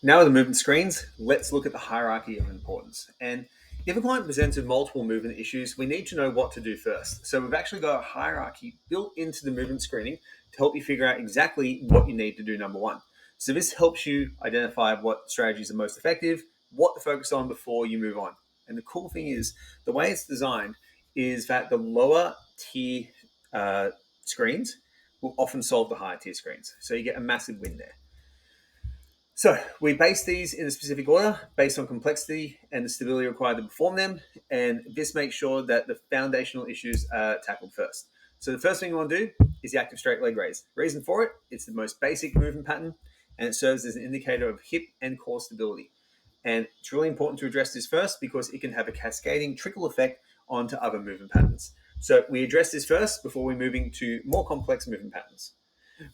Now with the movement screens, let's look at the hierarchy of importance. And if a client presents with multiple movement issues, we need to know what to do first. So we've actually got a hierarchy built into the movement screening to help you figure out exactly what you need to do, number one. So this helps you identify what strategies are most effective, what to focus on before you move on. And the cool thing is, the way it's designed is that the lower tier screens will often solve the higher tier screens. So you get a massive win there. So we base these in a specific order based on complexity and the stability required to perform them. And this makes sure that the foundational issues are tackled first. So the first thing you want to do is the active straight leg raise. Reason for it, it's the most basic movement pattern and it serves as an indicator of hip and core stability. And it's really important to address this first because it can have a cascading trickle effect onto other movement patterns. So we address this first before we're moving to more complex movement patterns.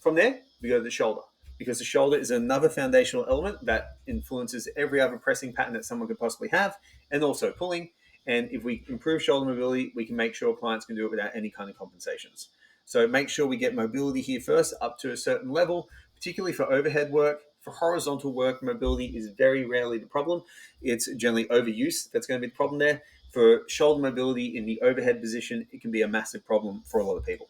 From there, we go to the shoulder, because the shoulder is another foundational element that influences every other pressing pattern that someone could possibly have, and also pulling. And if we improve shoulder mobility, we can make sure clients can do it without any kind of compensations. So make sure we get mobility here first up to a certain level, particularly for overhead work. For horizontal work, mobility is very rarely the problem. It's generally overuse that's going to be the problem there. For shoulder mobility in the overhead position, it can be a massive problem for a lot of people.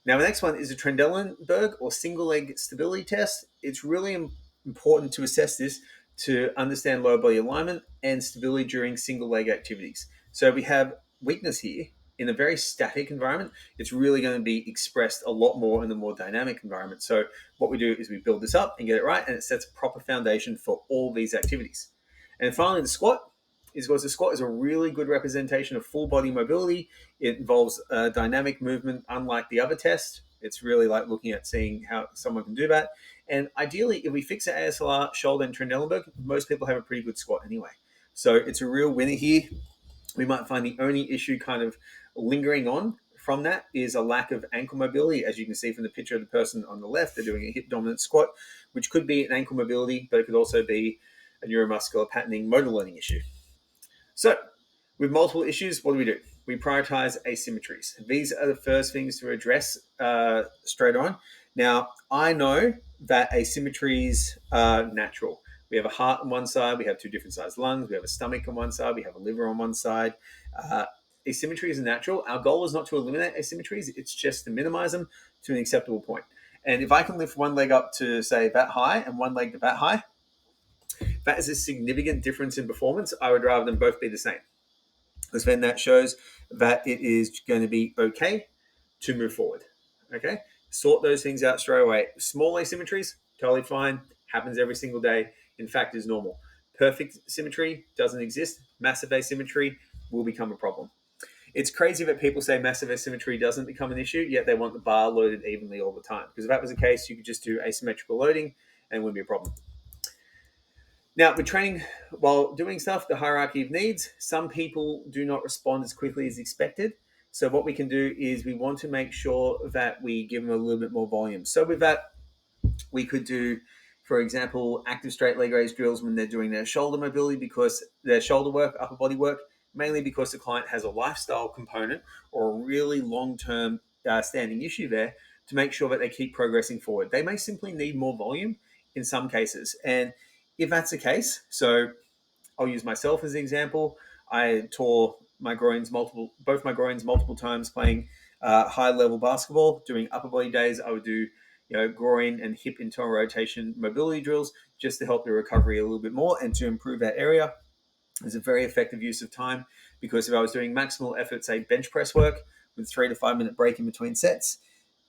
Now, the next one is a Trendelenburg or single leg stability test. It's really important to assess this to understand lower body alignment and stability during single leg activities. So we have weakness here. In a very static environment, it's really going to be expressed a lot more in the more dynamic environment. So what we do is we build this up and get it right, and it sets a proper foundation for all these activities. And finally, the squat is because the squat is a really good representation of full body mobility. It involves dynamic movement, unlike the other test. It's really like looking at seeing how someone can do that. And ideally, if we fix the ASLR, shoulder, and Trendelenburg, most people have a pretty good squat anyway. So it's a real winner here. We might find the only issue kind of lingering on from that is a lack of ankle mobility. As you can see from the picture of the person on the left, they're doing a hip dominant squat, which could be an ankle mobility, but it could also be a neuromuscular patterning motor learning issue. So with multiple issues, what do? We prioritize asymmetries. These are the first things to address straight on. Now, I know that asymmetries are natural. We have a heart on one side, we have two different sized lungs, we have a stomach on one side, we have a liver on one side. Asymmetries are natural. Our goal is not to eliminate asymmetries, it's just to minimize them to an acceptable point. And if I can lift one leg up to, say, that high and one leg to that high, that is a significant difference in performance. I would rather them both be the same, because then that shows that it is going to be okay to move forward. Okay, sort those things out straight away. Small asymmetries, totally fine, happens every single day. In fact, is normal. Perfect symmetry doesn't exist. Massive asymmetry will become a problem. It's crazy that people say massive asymmetry doesn't become an issue, yet they want the bar loaded evenly all the time. Because if that was the case, you could just do asymmetrical loading and it wouldn't be a problem. Now, with training, while doing stuff, the hierarchy of needs, some people do not respond as quickly as expected. So what we can do is we want to make sure that we give them a little bit more volume. So with that, we could do, for example, active straight leg raise drills when they're doing their shoulder mobility, because their shoulder work, upper body work, mainly because the client has a lifestyle component or a really long-term standing issue there, to make sure that they keep progressing forward. They may simply need more volume in some cases. And if that's the case, so I'll use myself as an example. I tore both my groins multiple times playing high-level basketball. Doing upper body days, I would do groin and hip internal rotation mobility drills just to help the recovery a little bit more and to improve that area. It's a very effective use of time, because if I was doing maximal effort, say bench press work with 3 to 5 minute break in between sets,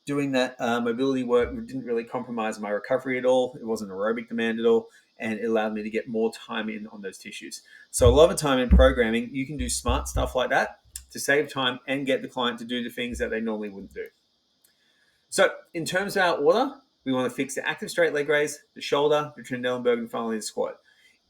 doing that mobility work didn't really compromise my recovery at all. It wasn't aerobic demand at all, and it allowed me to get more time in on those tissues. So a lot of time in programming, you can do smart stuff like that to save time and get the client to do the things that they normally wouldn't do. So in terms of our order, we want to fix the active straight leg raise, the shoulder, the Trendelenburg, and finally the squat.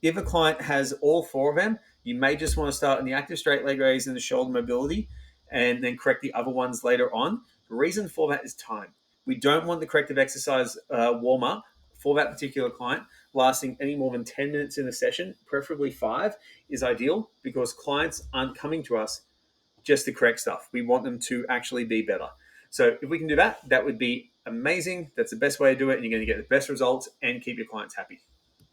If a client has all four of them, you may just want to start in the active straight leg raise and the shoulder mobility and then correct the other ones later on. The reason for that is time. We don't want the corrective exercise warm-up for that particular client lasting any more than 10 minutes in a session. Preferably 5 is ideal, because clients aren't coming to us just to correct stuff. We want them to actually be better. So if we can do that, that would be amazing. That's the best way to do it, and you're going to get the best results and keep your clients happy.